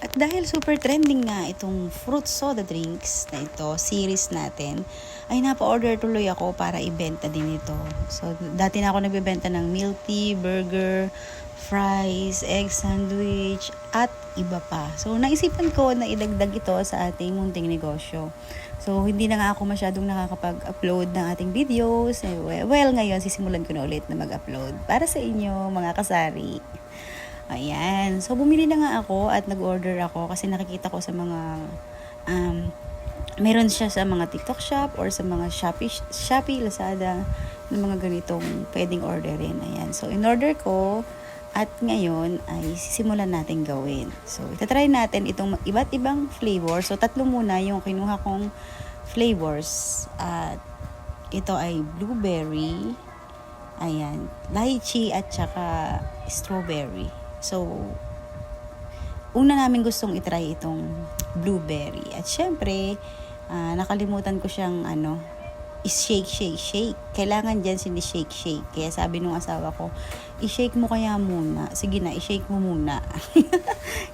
At dahil super trending nga itong fruit soda drinks na ito, series natin, ay napa-order tuloy ako para ibenta din ito. So, dati na ako nagbebenta ng milk tea, burger, fries, egg sandwich, at iba pa. So, naisipan ko na idagdag ito sa ating munting negosyo. So, hindi na nga ako masyadong nakakapag-upload ng ating videos. Well, ngayon, sisimulan ko na ulit na mag-upload para sa inyo, mga kasari. Ayan. So, bumili na nga ako at nag-order ako kasi nakikita ko sa mga, meron siya sa mga TikTok shop or sa mga Shopee, Lazada, ng mga ganitong pwedeng orderin. Ayan. So, in-order ko at ngayon ay sisimulan natin gawin. So, itatry natin itong iba't ibang flavor. So, tatlo muna yung kinuha kong flavors. At ito ay blueberry, ayan, lychee at saka strawberry. So, una namin gustong itry itong blueberry. At syempre, nakalimutan ko siyang shake. Kailangan dyan shake. Kaya sabi nung asawa ko, i-shake mo kaya muna. Sige na, i-shake mo muna.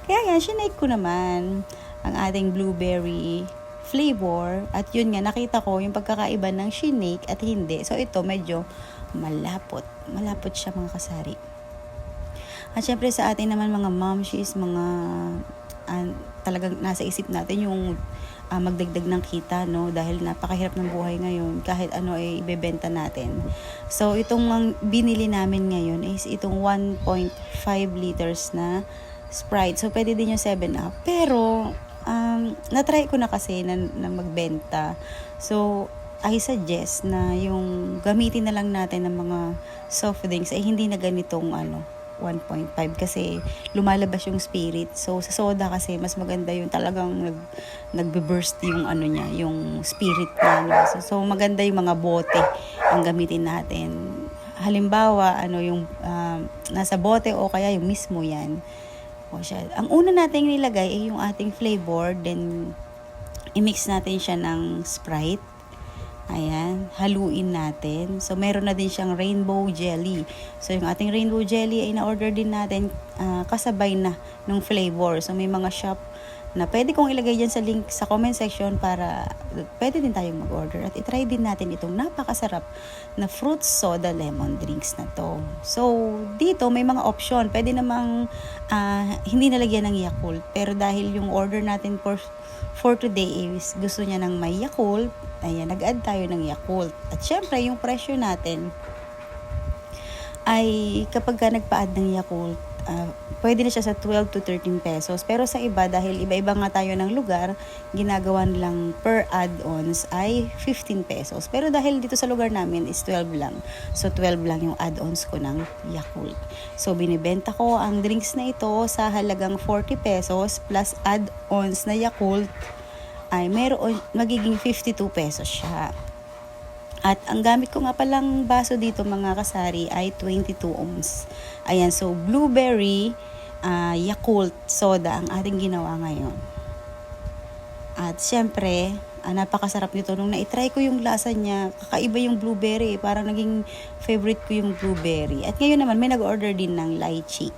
Kaya yan, sinake ko naman ang ating blueberry flavor. At yun nga, nakita ko yung pagkakaiba ng shinake at hindi. So, ito medyo malapot. Malapot siya, mga kasari. At syempre sa atin naman mga momshies, mga talagang nasa isip natin yung magdagdag ng kita, no? Dahil napakahirap ng buhay ngayon, kahit ano ay ibebenta natin. So, itong binili namin ngayon is itong 1.5 liters na Sprite. So, pwede din yung 7-Up. Pero, natry ko na kasi na magbenta. So, I suggest na yung gamitin na lang natin ng mga soft drinks ay hindi na ganitong 1.5 kasi lumalabas yung spirit. So, sa soda kasi mas maganda yung talagang nagbe-burst yung niya, yung spirit niya. So, maganda yung mga bote ang gamitin natin. Halimbawa, yung nasa bote o kaya yung mismo yan. O siya. Ang una nating nilagay ay yung ating flavor, then i-mix natin siya ng Sprite. Ayan, haluin natin. So, meron na din siyang rainbow jelly. So, yung ating rainbow jelly ay na-order din natin kasabay na ng flavor. So, may mga shop na pwede kong ilagay dyan sa link sa comment section para pwede din tayong mag-order. At itry din natin itong napakasarap na fruit soda lemon drinks na to. So, dito may mga option. Pwede namang hindi nalagyan ng Yakult. Pero dahil yung order natin for today is gusto niya ng may Yakult, ayan, nag-add tayo ng Yakult. At syempre, yung presyo natin ay kapag ka nagpa-add ng Yakult, pwede na siya sa 12 to 13 pesos. Pero sa iba, dahil iba-iba nga tayo ng lugar, ginagawa lang per add-ons ay 15 pesos. Pero dahil dito sa lugar namin is 12 lang. So, 12 lang yung add-ons ko ng Yakult. So, binibenta ko ang drinks na ito sa halagang 40 pesos plus add-ons na Yakult ay magiging 52 pesos siya. At ang gamit ko nga palang baso dito, mga kasari, ay 22 ounce. Ayan, so blueberry, Yakult soda ang ating ginawa ngayon. At syempre, napakasarap nito. Nung na-try ko yung lasa niya, kakaiba yung blueberry. Parang naging favorite ko yung blueberry. At ngayon naman, may nag-order din ng lychee.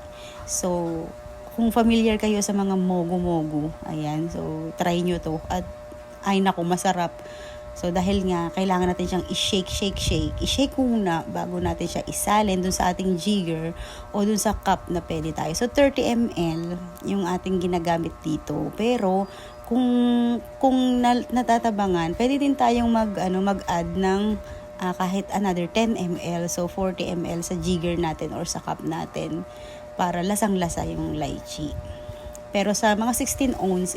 So, kung familiar kayo sa mga mogu-mogu, ayan, so try nyo to. At ay naku, masarap. So, dahil nga, kailangan natin siyang i-shake. I-shake muna bago natin siya isalin dun sa ating jigger o dun sa cup na pwede tayo. So, 30 ml yung ating ginagamit dito. Pero, kung natatabangan, pwede din tayong mag-add ng kahit another 10 ml. So, 40 ml sa jigger natin or sa cup natin para lasang-lasa yung lychee. Pero sa mga 16 ounce,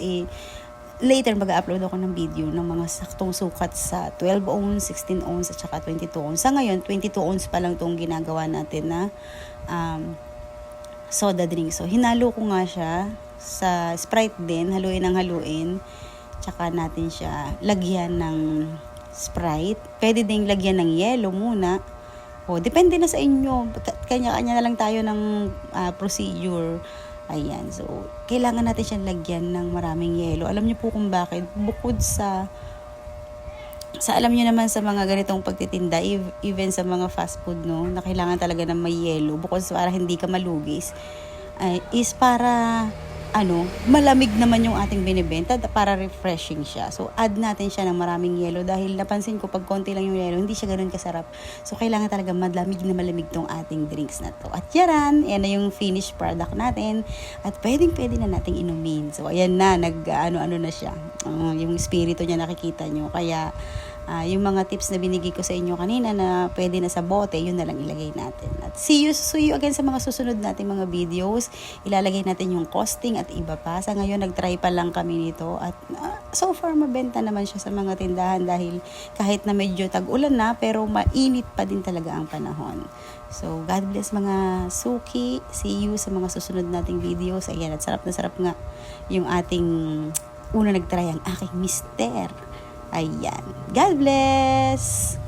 later mag-upload ako ng video ng mga saktong sukat sa 12 ounce, 16 ounce at saka 22 ounce. Sa ngayon, 22 ounce pa lang itong ginagawa natin na soda drink. So, hinalo ko nga siya sa Sprite din, haluin. Tsaka natin siya lagyan ng Sprite. Pwede din lagyan ng yellow muna. O, depende na sa inyo. Kanya-kanya na lang tayo ng procedure. Ayan, so, kailangan natin siyang lagyan ng maraming yelo. Alam niyo po kung bakit? Bukod sa alam niyo naman sa mga ganitong pagtitinda, even sa mga fast food, no, na kailangan talaga ng may yelo, bukod sa para hindi ka malugis, is para malamig naman yung ating binibenta para refreshing siya. So, add natin siya ng maraming yelo dahil napansin ko pag konti lang yung yelo, hindi siya ganun kasarap. So, kailangan talaga malamig na malamig tong ating drinks na to. At yan na yung finished product natin. At pwede na nating inumin. So, ayan na, ano na siya. Yung spirito niya nakikita nyo. Kaya, yung mga tips na binigay ko sa inyo kanina na pwede na sa bote, yun na lang ilagay natin. At see you again sa mga susunod nating mga videos. Ilalagay natin yung costing at iba pa. Sa ngayon, nag-try pa lang kami nito. At so far, mabenta naman siya sa mga tindahan dahil kahit na medyo tag-ulan na, pero mainit pa din talaga ang panahon. So, God bless mga suki. See you sa mga susunod nating videos. Ayan, at sarap na sarap nga yung ating una nag-try ang aking mister. Ayan. God bless!